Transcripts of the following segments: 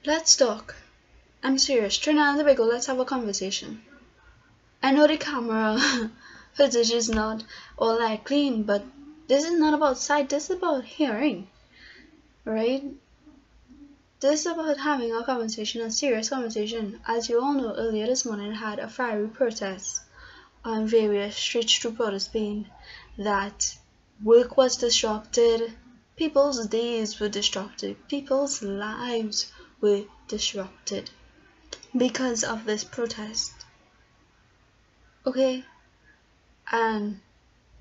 Let's talk. I'm serious. Trinidad and Tobago, let's have a conversation. I know the camera footage is not all that clean, but this is not about sight, this is about hearing. Right? This is about having a conversation, a serious conversation. As you all know, earlier this morning I had a fiery protest on various streets throughout Spain that work was disrupted, people's days were disrupted, people's lives were disrupted because of this protest. Okay? And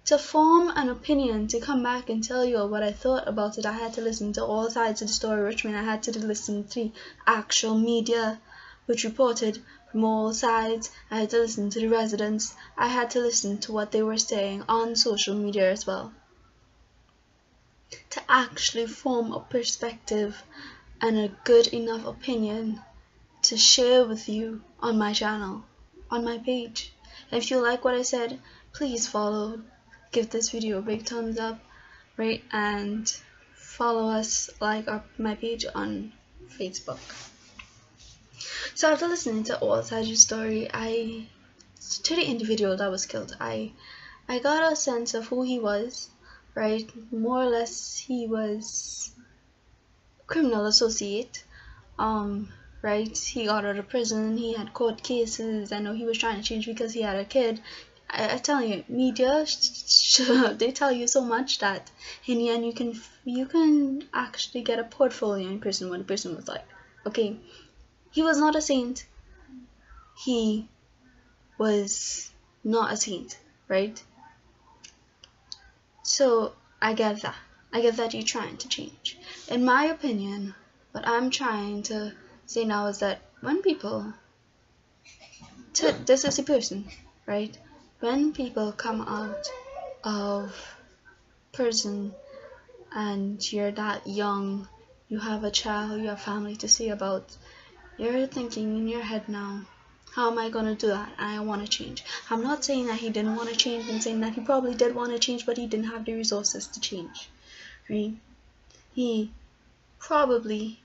to form an opinion, to come back and tell you what I thought about it, I had to listen to all sides of the story, which means I had to listen to the actual media, which reported from all sides. I had to listen to the residents. I had to listen to what they were saying on social media as well, to actually form a perspective and a good enough opinion to share with you on my channel, on my page. If you like what I said, please follow, give this video a big thumbs up, right, and follow us, like my page on Facebook. So after listening to all sides of the story, to the individual that was killed, I got a sense of who he was, right? More or less, he was a criminal associate, right? He got out of prison, he had court cases. I know he was trying to change because he had a kid. I tell you, media, they tell you so much that in the end you can actually get a portfolio in prison what the person was like. Okay, he was not a saint. He was not a saint, right? So I get that. I get that you're trying to change. In my opinion, what I'm trying to say now is that when people, this is a person, right? When people come out of prison and you're that young, you have a child, you have family to see about, you're thinking in your head now, how am I going to do that? I want to change. I'm not saying that he didn't want to change. I'm saying that he probably did want to change, but he didn't have the resources to change. Right? He probably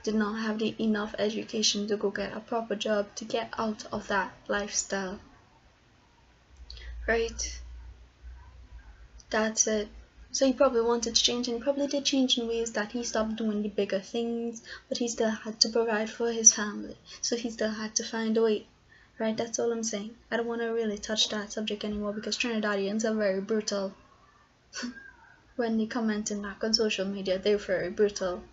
did not have the enough education to go get a proper job to get out of that lifestyle. Right? That's it. So he probably wanted to change, and he probably did change in ways that he stopped doing the bigger things, but he still had to provide for his family. So he still had to find a way. Right? That's all I'm saying. I don't want to really touch that subject anymore because Trinidadians are very brutal. When they comment back on social media, they're very brutal.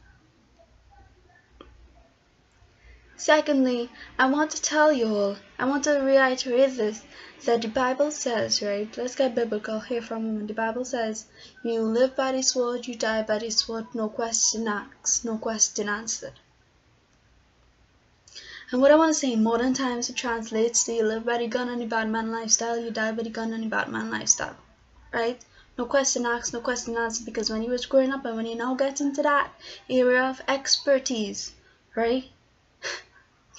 Secondly, I want to tell you all, I want to reiterate this, that the Bible says, right, let's get biblical here for a moment. The Bible says, you live by the sword, you die by the sword, no question asked, no question answered. And what I want to say in modern times, it translates to you live by the gun and the bad man lifestyle, you die by the gun and the bad man lifestyle, right? No question asked, no question answered, because when you was growing up and when you now get into that area of expertise, right?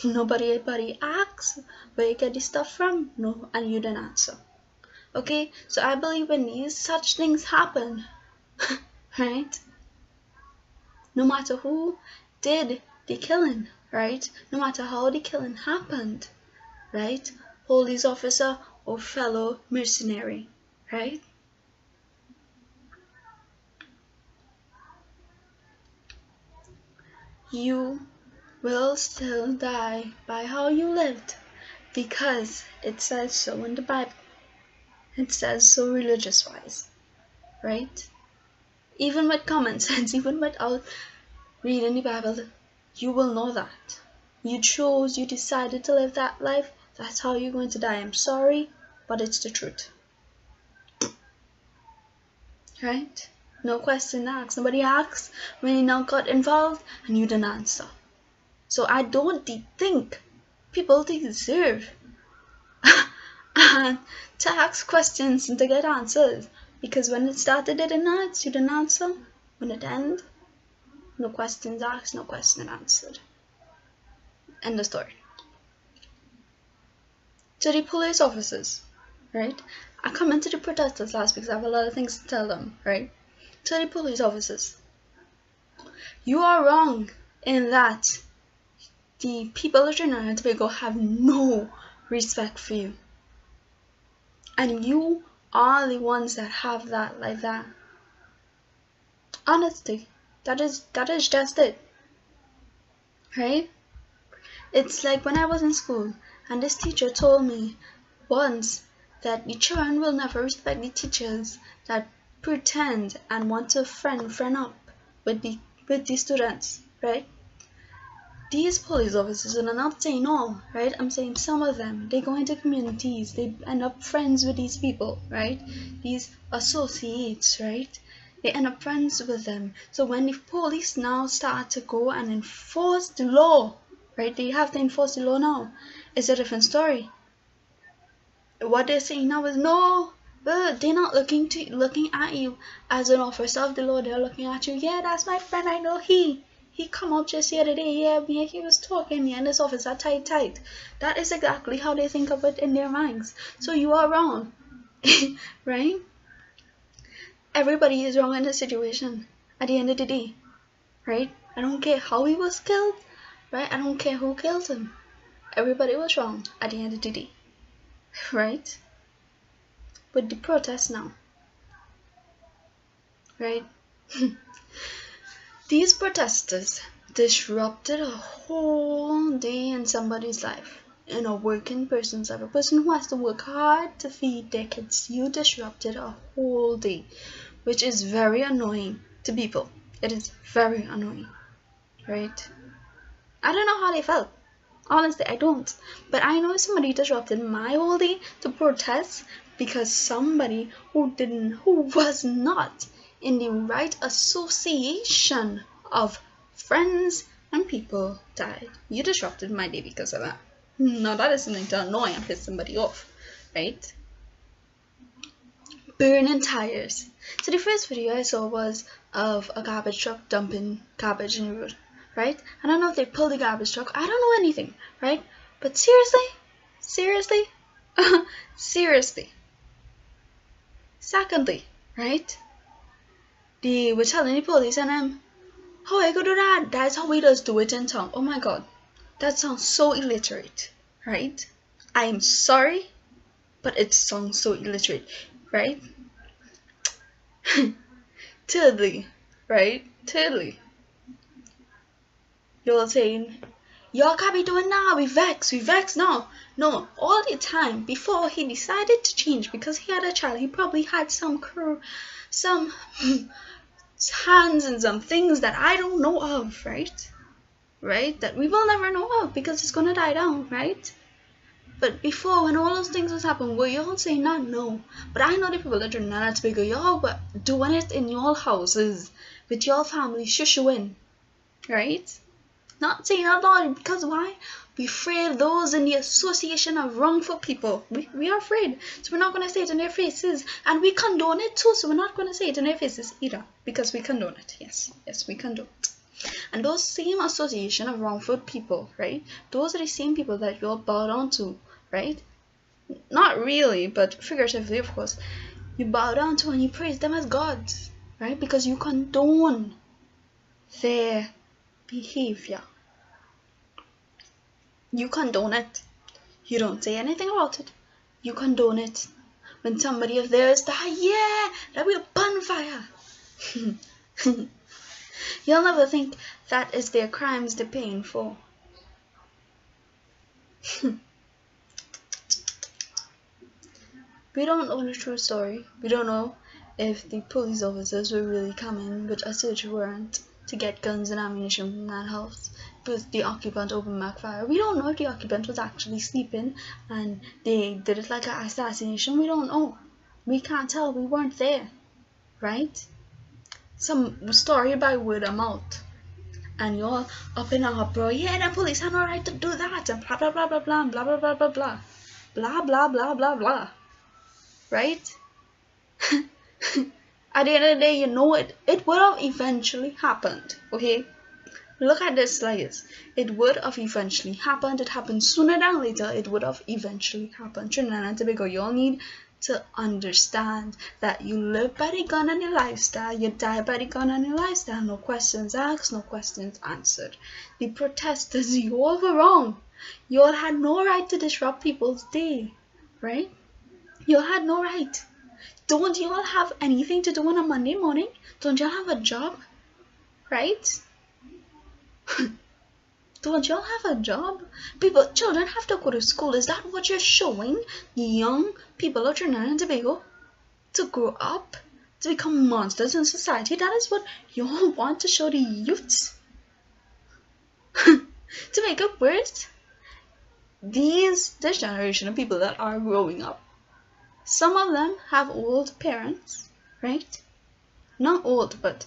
Nobody asks where you get this stuff from, no, and you don't answer. Okay, so I believe when these such things happen, right, no matter who did the killing, right, no matter how the killing happened, right, police officer or fellow mercenary, right, you will still die by how you lived, because it says so in the Bible. It says so religious wise, right? Even with common sense, even without reading the Bible, you will know that. You chose, you decided to live that life, that's how you're going to die. I'm sorry, but it's the truth. Right? No question asked. Nobody asks when you now got involved and you didn't answer. So I don't think people deserve to ask questions and to get answers, because when it started they didn't ask, you didn't answer. When it ended, no questions asked, no question answered. End of story. To the police officers, right? I commented to the protesters last week because I have a lot of things to tell them, right? To the police officers, you are wrong in that the people of Trinidad and Tobago have no respect for you. And you are the ones that have that like that. Honestly, that is just it. Right? It's like when I was in school and this teacher told me once that the children will never respect the teachers that pretend and want to friend up with the students, right? These police officers, and I'm not saying all, right? I'm saying some of them, they go into communities, they end up friends with these people, right? These associates, right? They end up friends with them. So when the police now start to go and enforce the law, right? They have to enforce the law now. It's a different story. What they're saying now is no, they're not looking at you as an officer of the law. They're looking at you. Yeah, that's my friend. I know he come up just the other day. Yeah, he was talking. Me and this officer tight. That is exactly how they think of it in their minds. So you are wrong, right? Everybody is wrong in this situation at the end of the day, right? I don't care how he was killed, right? I don't care who killed him. Everybody was wrong at the end of the day, right? With the protest now, right? These protesters disrupted a whole day in somebody's life, in a working person's life, a person who has to work hard to feed their kids. You disrupted a whole day, which is very annoying to people. It is very annoying, right? I don't know how they felt. Honestly, I don't. But I know somebody disrupted my whole day to protest because somebody who was not in the right association of friends and people died. You disrupted my day because of that. Now that is something to annoy and piss somebody off, right? Burning tires. So the first video I saw was of a garbage truck dumping garbage in the road, right? I don't know if they pulled the garbage truck. I don't know anything, right? But seriously, seriously. Secondly, right? They were telling the police and how I go do that? That's how we just do it in town. Oh my god, that sounds so illiterate, right? I'm sorry, but it sounds so illiterate, right? Thirdly, right? Thirdly, you're saying, y'all can't be doing now, we vex now. No, all the time before he decided to change because he had a child, he probably had some hands and some things that I don't know of, right? Right? That we will never know of because it's gonna die down, right? But before, when all those things was happening, were y'all saying that? No. But I know the people that are not as big, y'all were doing it in your houses with your family shushing, right? Not saying out loud because why? We're afraid of those in the association of wrongful people. We are afraid. So we're not going to say it in their faces. And we condone it too. So we're not going to say it in their faces either. Because we condone it. Yes, we condone it. And those same association of wrongful people, right? Those are the same people that you all bow down to, right? Not really, but figuratively, of course. You bow down to and you praise them as gods, right? Because you condone their behavior. You condone it. You don't say anything about it. You condone it. When somebody of theirs die, yeah, that will bonfire. You'll never think that is their crimes they're paying for. We don't know the true story. We don't know if the police officers were really coming with a search warrant to get guns and ammunition from that house. But the occupant opened backfire. We don't know if the occupant was actually sleeping and they did it like an assassination. We don't know. We can't tell. We weren't there, right? Some story by word of mouth. And you're up in an uproar. Yeah, the police have no right to do that. And blah, blah, blah, blah, blah, blah, blah, blah, blah, blah. Blah, blah, blah, blah, blah. Right? At the end of the day, you know it would have eventually happened, okay? Look at this slides. It would have eventually happened. It happened sooner than later. It would have eventually happened. Trinidad and Tobago, you all need to understand that you live by the gun and the lifestyle, you die by the gun and the lifestyle. No questions asked, no questions answered. The protesters, you all were wrong. You all had no right to disrupt people's day, right? You all had no right. Don't you all have anything to do on a Monday morning? Don't you all have a job, right? Don't y'all have a job? Children have to go to school. Is that what you're showing young people of Trinidad and Tobago? To grow up? To become monsters in society? That is what y'all want to show the youths? To make it worse, this generation of people that are growing up, some of them have old parents, right? Not old, but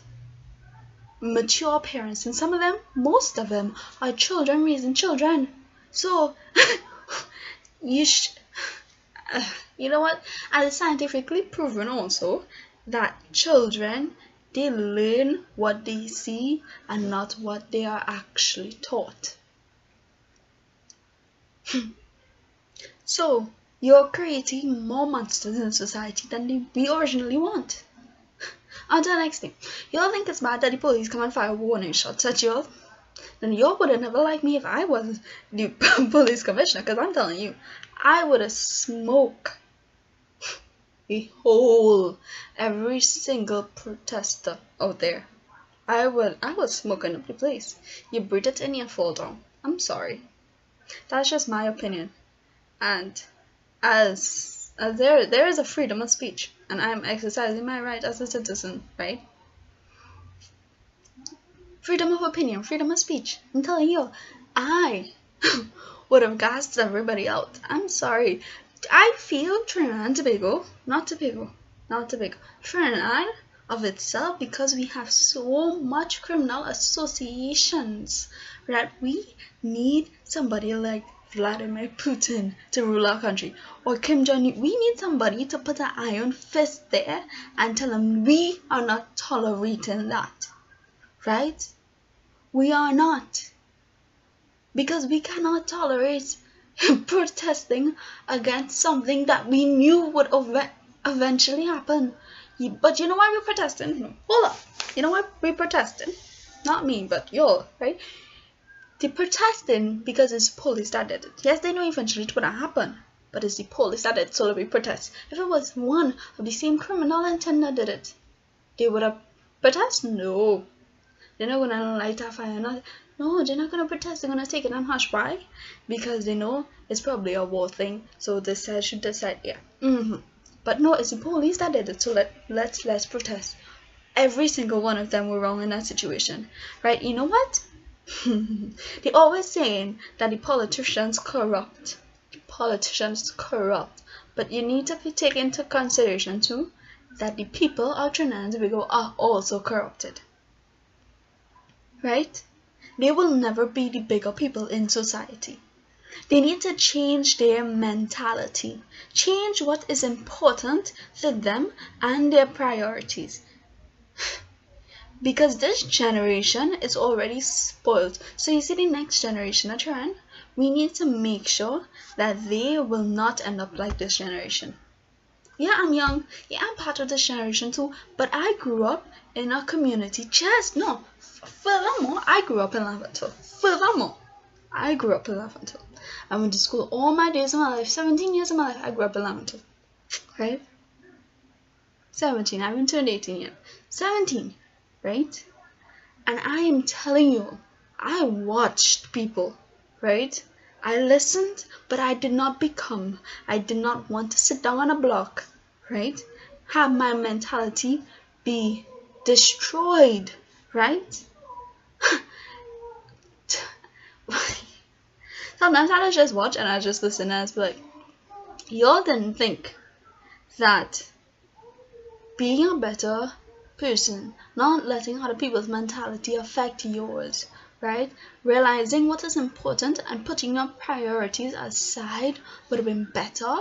mature parents, and some of them, most of them, are children raising children. So you know what, and it's scientifically proven also that children, they learn what they see and not what they are actually taught. So you're creating more monsters in society than we originally want. On to the next thing. Y'all think it's bad that the police come and fire warning shots at y'all? Then y'all would have never liked me if I was the police commissioner, because I'm telling you, I would have smoked every single protester out there. I was smoking up the place. You breathe it in, you fall down. I'm sorry. That's just my opinion. And as there is a freedom of speech, and I'm exercising my right as a citizen, right? Freedom of opinion, freedom of speech. I'm telling you, I would have gassed everybody out. I'm sorry. I feel Trinidad and Tobago, not Tobago, Trinidad of itself, because we have so much criminal associations, that we need somebody like Vladimir Putin to rule our country, or Kim Jong-un. We need somebody to put an iron fist there and tell them we are not tolerating that, right? We are not, because we cannot tolerate protesting against something that we knew would eventually happen. But you know why we're protesting? Hold up. You know why we're protesting? Not me, but y'all, right? They're protesting because it's police that did it. Yes, they know eventually it would happen, but it's the police that did it, so that we protest. If it was one of the same criminal intent that did it, they would have protested? No. They're not going to light a fire. No, they're not going to protest. They're going to take it on hush. Why? Because they know it's probably a war thing, so they should decide, yeah. But no, it's the police that did it, so let's protest. Every single one of them were wrong in that situation, right? You know what? They're always saying that the politicians corrupt. But you need to take into consideration too that the people of Trinidad and Tobago are also corrupted, right? They will never be the bigger people in society. They need to change their mentality, change what is important to them and their priorities. Because this generation is already spoiled. So you see, the next generation at Trinidad, we need to make sure that they will not end up like this generation. Yeah, I'm young. Yeah, I'm part of this generation too. But I grew up in a community. Furthermore, I grew up in Laventille. I went to school all my days of my life. 17 years of my life, I grew up in Laventille. Right? 17. I haven't turned 18 yet. 17. Right? And I am telling you, I watched people, right? I listened, but I did not become. I did not want to sit down on a block, right? Have my mentality be destroyed, right? Sometimes I just watch and I just listen and I be like, y'all didn't think that being a better person, not letting other people's mentality affect yours, right? Realizing what is important and putting your priorities aside would have been better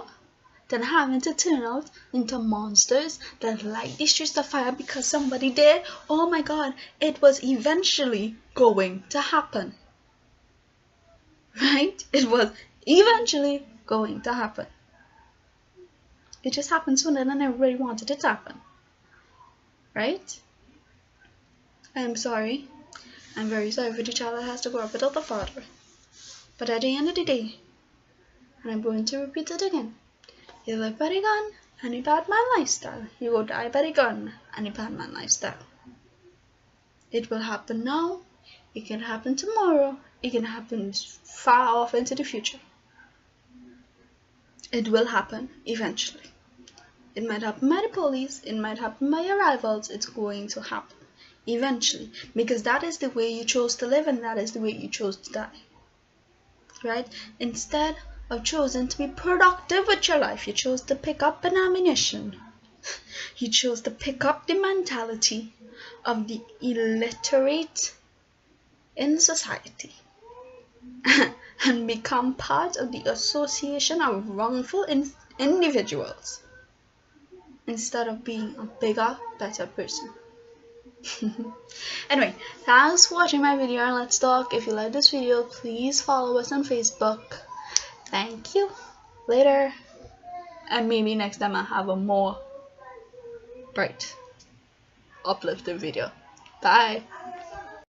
than having to turn out into monsters that light the streets of fire because somebody did. Oh my god, it was eventually going to happen, right? It was eventually going to happen. It just happened sooner than everybody wanted it to happen. Right? I'm sorry. I'm very sorry for the child that has to grow up without a father. But at the end of the day, and I'm going to repeat it again, you live by the gun and the bad man lifestyle. You will die by the gun and the bad man lifestyle. It will happen now. It can happen tomorrow. It can happen far off into the future. It will happen eventually. It might happen by the police. It might happen by your rivals. It's going to happen eventually, because that is the way you chose to live and that is the way you chose to die. Right? Instead of choosing to be productive with your life, you chose to pick up an ammunition. You chose to pick up the mentality of the illiterate in society and become part of the association of wrongful individuals instead of being a bigger, better person. Anyway, thanks for watching my video and let's talk. If you like this video, please follow us on Facebook. Thank you. Later. And maybe next time I'll have a more bright, uplifting video. Bye.